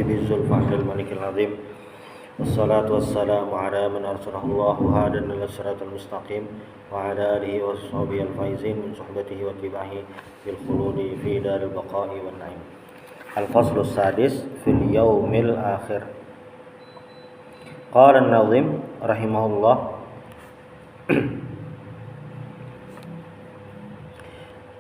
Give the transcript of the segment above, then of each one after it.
ذي الفضل الملك العظيم والصلاة والسلام على من أرسله الله هادى إلى الصراط المستقيم وعلى آله وصحبه الفائزين من صحبته واتباعه بالخلود في دار البقاء والنعيم. الفصل السادس في اليوم الآخر. قال الناظم رحمه الله: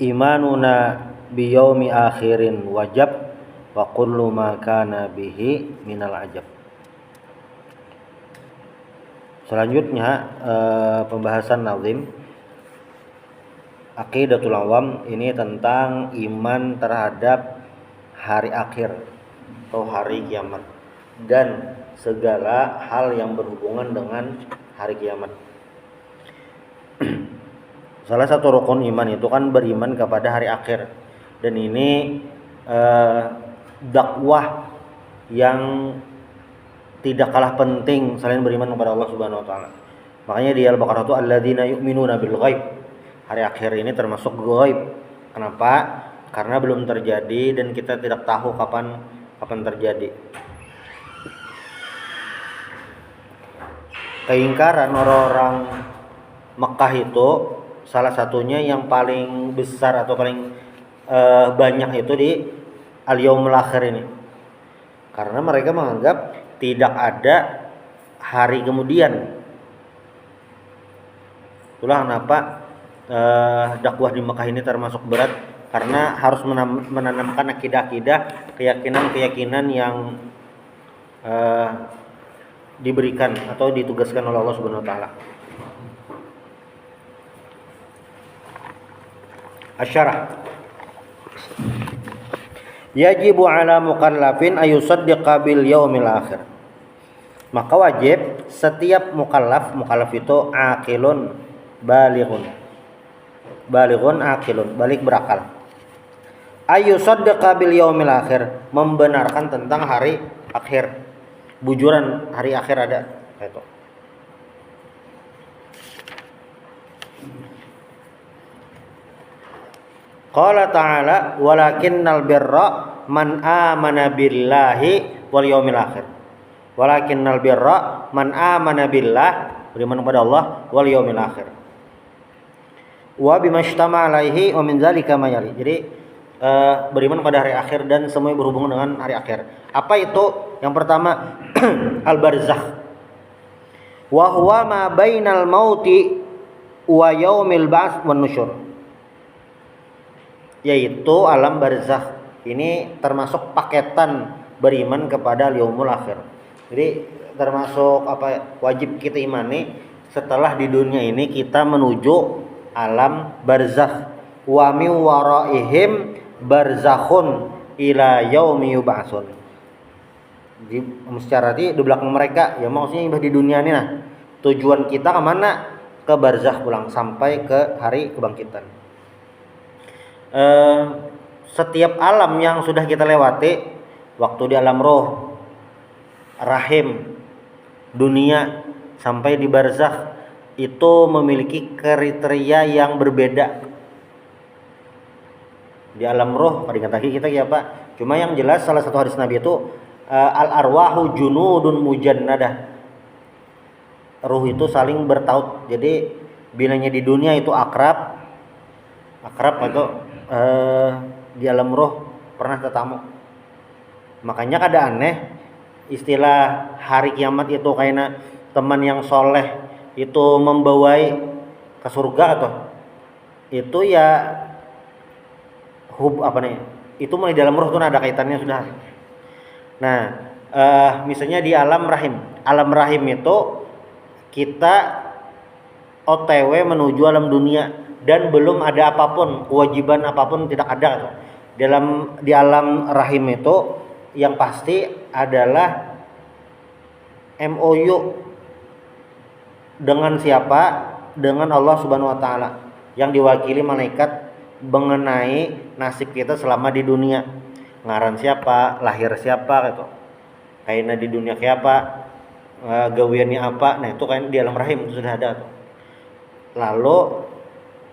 إيماننا بيوم آخر وجب وكل ما كان به من العجب. Selanjutnya pembahasan nazim Aqidatul Awam ini tentang iman terhadap hari akhir atau hari kiamat dan segala hal yang berhubungan dengan hari kiamat. Salah satu rukun iman itu kan beriman kepada hari akhir, dan ini dakwah yang tidak kalah penting selain beriman kepada Allah Subhanahu wa taala. Makanya di Al-Baqarah itu alladzina yu'minuna bil ghaib. Hari akhir ini termasuk ghaib. Kenapa? Karena belum terjadi dan kita tidak tahu kapan terjadi. Keingkaran orang-orang Mekah itu salah satunya yang paling besar atau paling banyak itu di al-yaumul akhir ini. Karena mereka menganggap tidak ada hari kemudian. Itulah kenapa dakwah di Mekah ini termasuk berat, karena harus menanamkan akidah-akidah, keyakinan-keyakinan yang diberikan atau ditugaskan oleh Allah Subhanahu wa taala. Asyarah. Yajibu ala mukallafin ayusaddiqa bil yaumil akhir. Maka wajib setiap mukallaf itu aqilun balighun aqilun, balik berakal. Ayusaddiqa bil yaumil akhir, membenarkan tentang hari akhir. Bujuran hari akhir ada itu. Qala ta'ala walakinnal birra man amana billahi wal yaumil akhir. Walakinnal birra man amana billah, beriman kepada Allah, wal yaumil akhir. Wa bimashtama alaihi wa min zalika ma yali. Jadi beriman pada hari akhir dan semuanya berhubungan dengan hari akhir. Apa itu? Yang pertama al-barzakh. Wa huwa ma bainal mauti wa yaumil ba'ts wan nusyur. Yaitu alam barzakh. Ini termasuk paketan beriman kepada yaumul akhir. Jadi termasuk wajib kita imani setelah di dunia ini kita menuju alam barzakh. Wa min waraihim barzakhun ila yaumi yub'atsun. Jadi secara di belakang mereka, ya maksudnya di dunia ini, nah tujuan kita kemana? Ke barzakh pulang, sampai ke hari kebangkitan. Setiap alam yang sudah kita lewati, waktu di alam roh, rahim, dunia, sampai di barzakh, itu memiliki kriteria yang berbeda. Di alam roh, pada kaki kita ya Pak. Cuma yang jelas salah satu hadis Nabi itu al-arwahu junudun mujannadah. Ruh itu saling bertaut. Jadi bilanya di dunia itu akrab atau di alam roh pernah tetamu. Makanya kada aneh istilah hari kiamat itu kayak teman yang soleh itu membawai ke surga atau itu ya itu mulai dalam roh itu ada kaitannya sudah. Nah misalnya di alam rahim itu kita OTW menuju alam dunia dan belum ada apapun, kewajiban apapun tidak ada. Di alam rahim itu yang pasti adalah MOU dengan siapa? Dengan Allah Subhanahu wa taala yang diwakili malaikat mengenai nasib kita selama di dunia. Ngaran siapa, lahir siapa gitu. Kayaknya di dunia kayak apa, gawiannya apa. Nah, itu kan di alam rahim itu sudah ada tuh. Lalu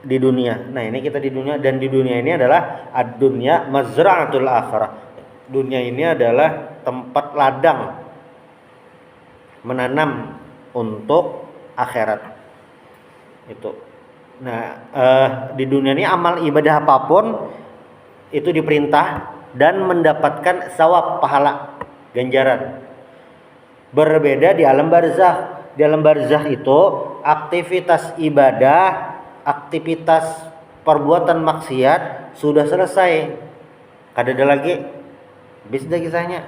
di dunia. Nah, ini kita di dunia, dan di dunia ini adalah ad-dunya mazra'atul akhirah. Dunia ini adalah tempat ladang menanam untuk akhirat itu. Nah, di dunia ini amal ibadah apapun itu diperintah dan mendapatkan sawab, pahala, ganjaran. Berbeda di alam barzakh. Di alam barzakh itu aktivitas ibadah, aktivitas perbuatan maksiat sudah selesai. Kada ada lagi. Habis dah kisahnya.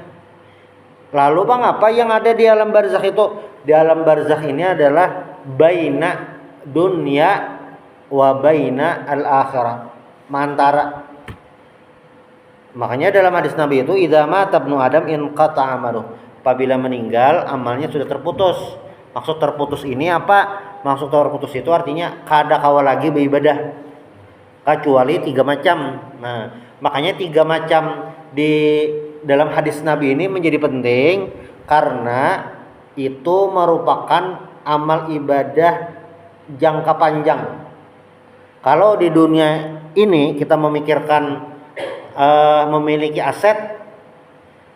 Lalu Bang, apa yang ada di alam barzakh itu? Di alam barzakh ini adalah baina dunya wa baina al-akhirah. Mantara. Makanya dalam hadis Nabi itu idza mata ibnu adam inqata amaluh. Apabila meninggal amalnya sudah terputus. Maksud terputus ini apa? Maksud terputus itu artinya kada kawa lagi beribadah kecuali 3 macam. Nah, makanya 3 macam di dalam hadis Nabi ini menjadi penting karena itu merupakan amal ibadah jangka panjang. Kalau di dunia ini kita memikirkan memiliki aset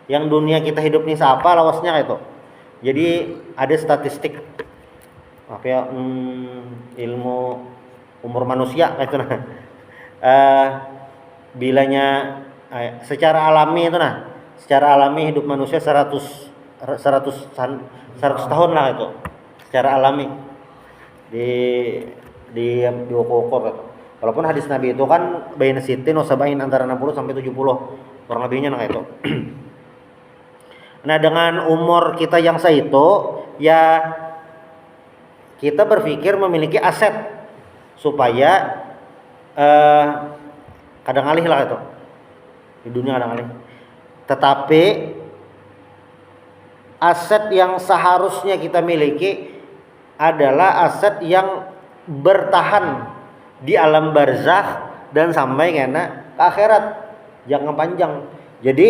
yang dunia kita hidup nih siapa lawasnya kayak itu. Jadi ada statistik apa ya ilmu umur manusia kayak itu nah. Bilanya secara alami itu nah. Secara alami hidup manusia 100 tahun lah itu. Secara alami di ukur. Walaupun hadis Nabi itu kan baina sitin wa sabain antara 60 sampai 70 kurang lebihnya nah kayak itu. Nah, dengan umur kita yang segitu ya kita berpikir memiliki aset supaya kadang alih lah itu di dunia kadang alih. Tetapi aset yang seharusnya kita miliki adalah aset yang bertahan di alam barzakh dan sampai kena ke akhirat jangka panjang. Jadi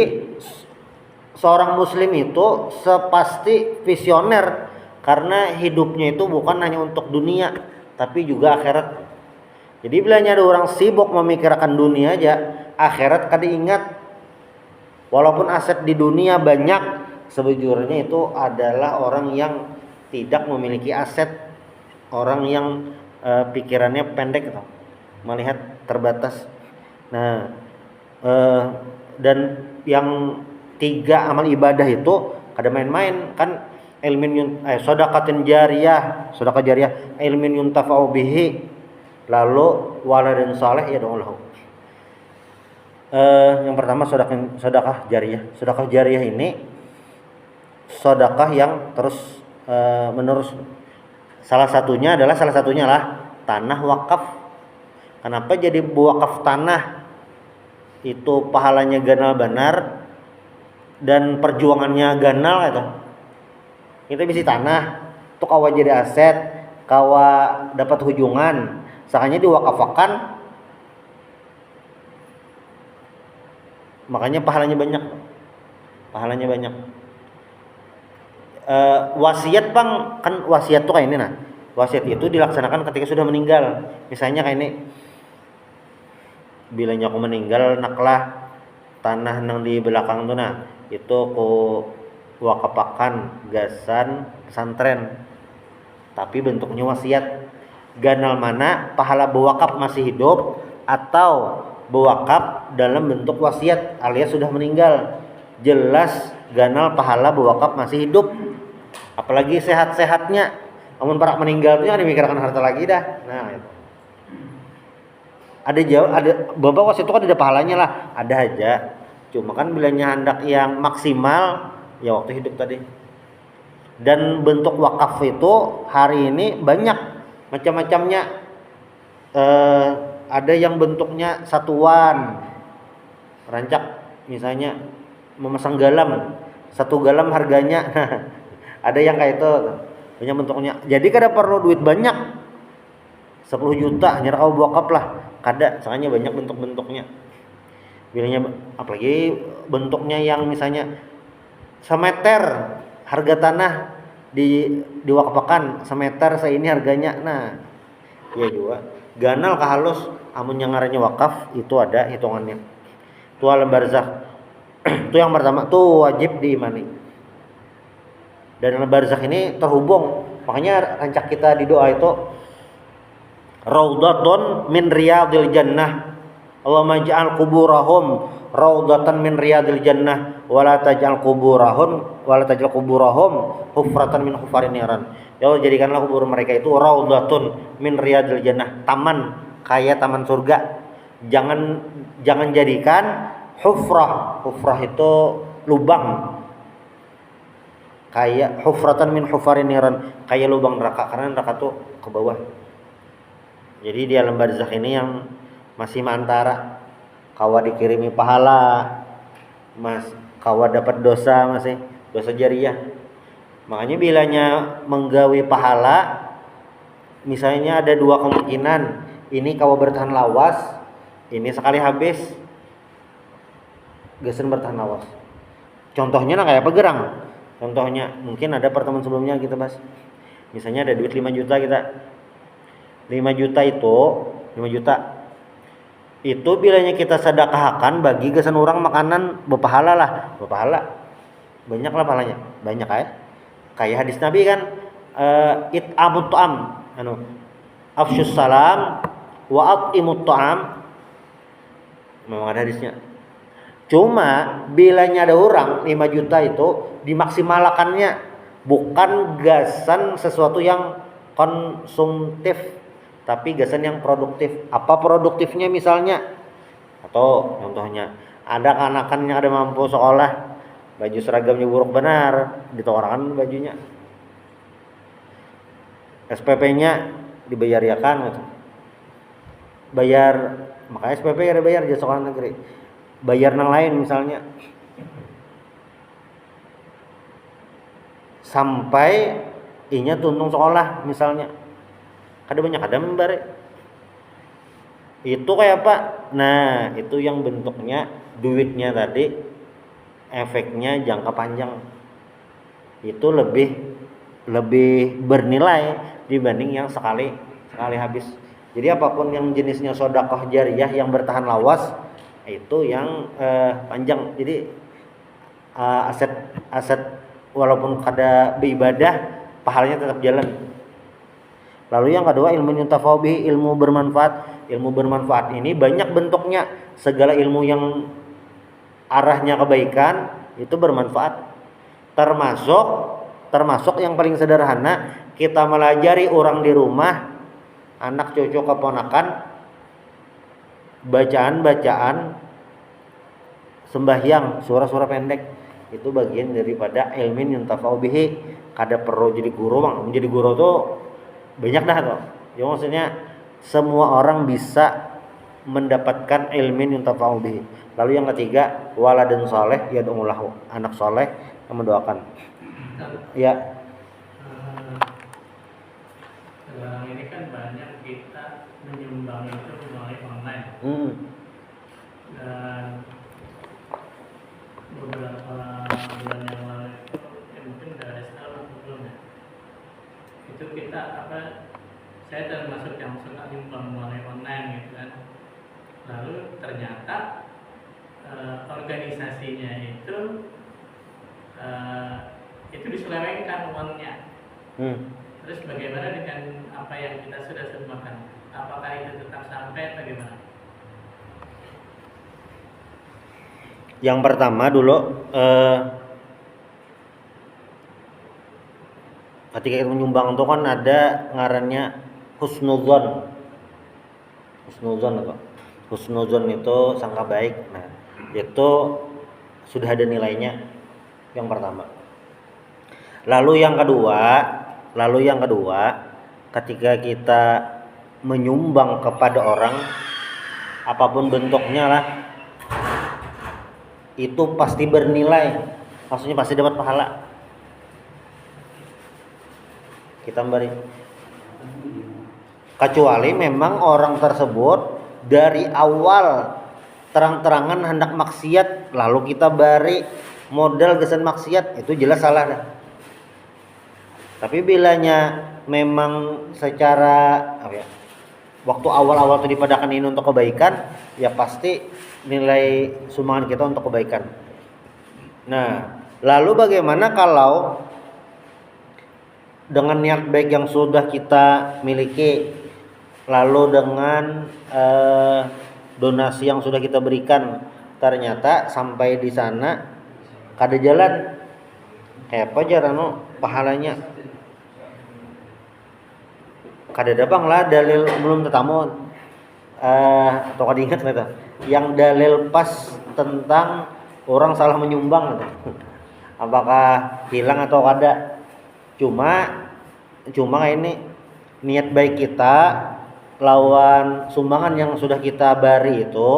seorang muslim itu sepasti visioner karena hidupnya itu bukan hanya untuk dunia tapi juga akhirat. Jadi bila ada orang sibuk memikirkan dunia aja, akhirat kada ingat. Walaupun aset di dunia banyak, sebujurnya itu adalah orang yang tidak memiliki aset, orang yang pikirannya pendek gitu, melihat terbatas. Nah, dan yang 3 amal ibadah itu kada main-main kan. Sedekah jariyah, ilmin yuntafa'u bihi, lalu waladun saleh yad'u lahu. Yang pertama sedekah jariyah. Sedekah jariyah ini sedekah yang terus menerus. Salah satunya lah tanah wakaf. Kenapa jadi wakaf tanah? Itu pahalanya ganal benar dan perjuangannya ganal itu. Kita bisi tanah tuh kawa jadi aset, kawa dapat hujungan, sakanya diwakafakan, makanya pahalanya banyak. Wasiat Bang, kan wasiat tuh kayak ini nah. Wasiat itu dilaksanakan ketika sudah meninggal. Misalnya kayak ini, bilanya aku meninggal naklah tanah nang di belakang tuh nah, itu ku wakapakan gasan pesantren tapi bentuknya wasiat. Ganal mana pahala bewakaf masih hidup atau bewakaf dalam bentuk wasiat alias sudah meninggal. Jelas ganal pahala bewakaf masih hidup, apalagi sehat-sehatnya. Namun para meninggal itu yang dimikirkan harta lagi dah. Nah itu ada bapak wasiat itu kan ada pahalanya lah, ada aja. Cuma kan bilanya hendak yang maksimal ya waktu hidup tadi. Dan bentuk wakaf itu hari ini banyak macam-macamnya. Ada yang bentuknya satuan rancak, misalnya memasang galam, 1 galam harganya. Ada yang kayak itu banyak bentuknya. Jadi kada perlu duit banyak 10 juta nyerah wakaf lah, kada. Soalnya banyak bentuk-bentuknya. Bilangnya apalagi bentuknya yang misalnya semeter harga tanah diwakafkan semeter ini harganya. Nah, iya juga. Ganal ke halus amun yang ngarannya wakaf itu ada hitungannya. Itu alam barzakh. Itu yang pertama, tuh wajib diimani. Dan barzakh ini terhubung, makanya rancak kita di doa itu raudhatun min riyadil jannah. Allahumma ij'al quburahum raudhatan min riyadil jannah wa la taj'al quburahum hufratan min hufarin niran. Ya Allah, jadikanlah kubur mereka itu raudhatun min riyadil jannah, taman kayak taman surga. Jangan jadikan hufrah. Hufrah itu lubang. Kayak hufratan min hufarin niran, kayak lubang neraka, karena neraka tuh ke bawah. Jadi di alam barzakh ini yang masih mantara, kawa dikirimi pahala, kawa dapat dosa, masih dosa jariah. Makanya bilanya menggawi pahala, misalnya ada dua kemungkinan, ini kawa bertahan lawas, ini sekali habis gesen bertahan lawas. Contohnya kayak apa gerang? Contohnya mungkin ada pertemuan sebelumnya kita bahas. Misalnya ada duit 5 juta kita. 5 juta itu 5 juta. Itu bilanya kita sedekahkan bagi gesan orang makanan berpahala lah. Berpahala. Banyak lah pahalanya. Banyak ya. Kayak hadis Nabi kan it'amut ta'am, afsyus salam wa at'imut ta'am. Memang ada hadisnya. Cuma bilanya ada orang 5 juta itu dimaksimalkannya, bukan gasan sesuatu yang konsumtif, tapi gasan yang produktif. Apa produktifnya misalnya? Atau contohnya ada kanakan yang ada mampu sekolah, baju seragamnya buruk benar, ditorakan bajunya, SPP-nya dibayar ya kan gitu. Bayar, makanya SPP ada bayar di sekolah negeri. Bayar yang lain misalnya, sampai inya tuntung sekolah misalnya, ada banyak ada membar itu kayak apa. Nah itu yang bentuknya duitnya tadi, efeknya jangka panjang, itu lebih bernilai dibanding yang sekali habis. Jadi apapun yang jenisnya sedekah jariyah yang bertahan lawas, itu yang panjang. Jadi aset walaupun kada beribadah, pahalanya tetap jalan. Lalu yang kedua, ilmu yuntafa'u bihi, ilmu bermanfaat. Ilmu bermanfaat ini banyak bentuknya. Segala ilmu yang arahnya kebaikan itu bermanfaat. Termasuk yang paling sederhana, kita melajari orang di rumah, anak cucu keponakan, bacaan sembahyang, surah-surah pendek, itu bagian daripada ilmin yuntafa'u bihi. Kada perlu jadi guru, menjadi guru tuh banyak dah tuh. Ya maksudnya semua orang bisa mendapatkan ilmin yuntafa'u bihi. Lalu yang ketiga, waladun saleh yad'u lahu, anak saleh yang mendoakan. Ya. Sekarang ini kan banyak kita menyumbang itu melalui online. Dan beberapa bulan yang lalu itu, mungkin dari setahun sebelumnya, itu kita saya termasuk yang suka nyumbang melalui online gitu kan. Lalu ternyata organisasinya itu diselewengkan uangnya. Terus bagaimana dengan apa yang kita sudah sumbangkan? Apakah itu tetap sampai atau bagaimana? Yang pertama dulu, ketika kita menyumbang itu kan ada ngarannya husnuzon. Husnuzon itu sangka baik. Nah, itu sudah ada nilainya. Yang pertama. Lalu yang kedua, ketika kita menyumbang kepada orang, apapun bentuknya lah, itu pasti bernilai, maksudnya pasti dapat pahala. Kita beri, kecuali memang orang tersebut dari awal terang-terangan hendak maksiat, lalu kita beri modal gesan maksiat, itu jelas salah dah. Tapi bilanya memang secara waktu awal-awal itu dipadakan ini untuk kebaikan, ya pasti nilai sumbangan kita untuk kebaikan. Nah, lalu bagaimana kalau dengan niat baik yang sudah kita miliki, lalu dengan donasi yang sudah kita berikan, ternyata sampai di sana kada jalan, kayak apa jarano pahalanya? Kada ada bang lah dalil belum tetamun, atau kada ingat gitu, yang dalil pas tentang orang salah menyumbang gitu. Apakah hilang atau kada? Cuma ini niat baik kita lawan sumbangan yang sudah kita bari itu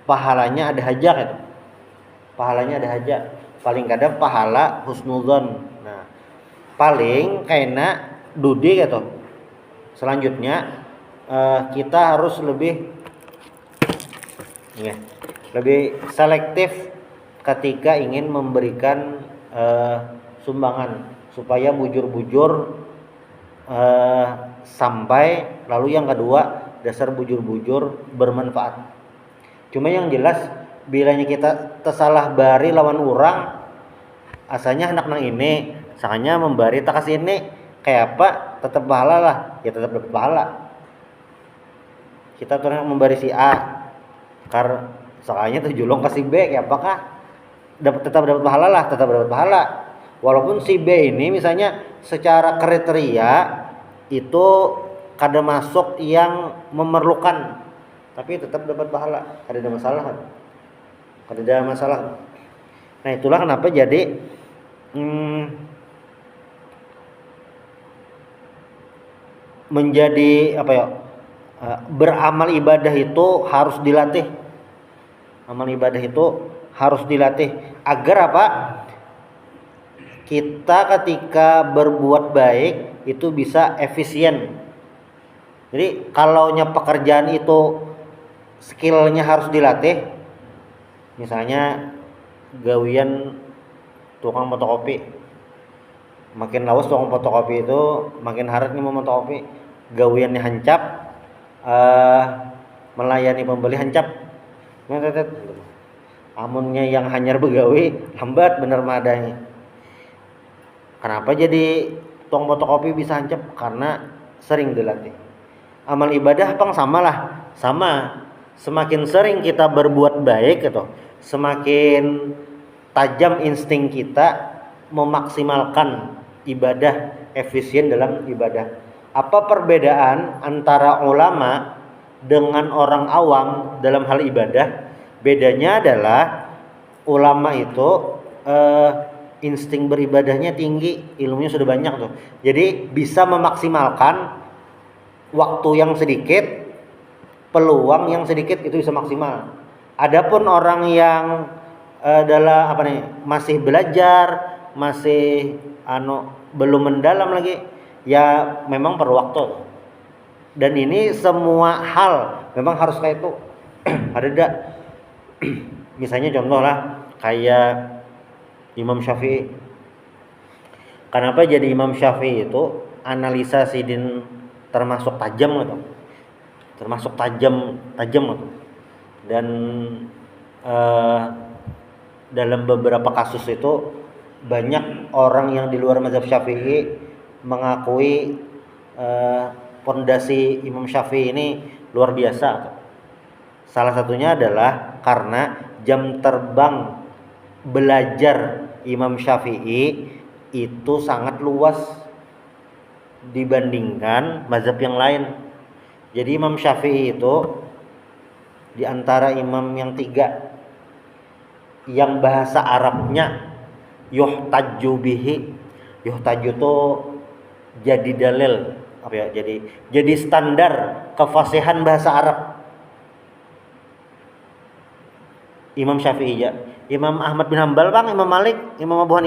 pahalanya ada haja gitu. Pahalanya ada haja. Paling kadang pahala husnudzon. Nah, paling kena dudi gitu. Selanjutnya kita harus lebih selektif ketika ingin memberikan sumbangan, supaya bujur-bujur sampai. Lalu yang kedua, dasar bujur-bujur bermanfaat. Cuma yang jelas bilanya kita tersalah bari lawan orang, asalnya anak nang ini sakanya membari tak kasih ini, kayak apa tetap pahala lah, ya tetap dapat pahala. Kita tuh membari si A kar sakanya tuh julung kasih B, kayak apakah tetap dapat pahala lah, tetap dapat pahala. Walaupun si B ini misalnya secara kriteria itu kada masuk yang memerlukan, tapi tetap dapat pahala, kada ada masalah kan? Kada ada masalah. Nah, itulah kenapa jadi menjadi apa ya? Beramal ibadah itu harus dilatih. Amal ibadah itu harus dilatih agar apa? Kita ketika berbuat baik itu bisa efisien. Jadi kalau pekerjaan itu skillnya harus dilatih, misalnya gawian tukang fotokopi, makin lawas tukang fotokopi itu makin harus nih mau fotokopi, gawiannya hancap, melayani pembeli hancap, amunnya yang hanyar begawi lambat bener madanya. Kenapa jadi tukang fotokopi bisa hancap? Karena sering dilatih. Amal ibadah pang sama. Semakin sering kita berbuat baik gitu, semakin tajam insting kita memaksimalkan ibadah, efisien dalam ibadah. Apa perbedaan antara ulama dengan orang awam dalam hal ibadah? Bedanya adalah ulama itu insting beribadahnya tinggi, ilmunya sudah banyak tuh. Jadi bisa memaksimalkan waktu yang sedikit, peluang yang sedikit itu bisa maksimal. Adapun orang yang masih belajar, masih belum mendalam lagi, ya memang perlu waktu. Dan ini semua hal memang harus kayak itu. Ada enggak? Misalnya contoh lah kayak Imam Syafi'i. Kenapa jadi Imam Syafi'i itu analisa sidin termasuk tajam gitu. Termasuk tajam gitu. Dan dalam beberapa kasus itu banyak orang yang di luar mazhab Syafi'i mengakui pondasi Imam Syafi'i ini luar biasa. Salah satunya adalah karena jam terbang belajar Imam Syafi'i itu sangat luas dibandingkan mazhab yang lain. Jadi Imam Syafi'i itu di antara imam yang 3 yang bahasa Arabnya yuhtaju bihi. Yuhtaju itu jadi dalil, jadi standar kefasihan bahasa Arab. Imam Syafi'i ya. Imam Ahmad bin Hanbal bang, Imam Malik, Imam Abu Hanifah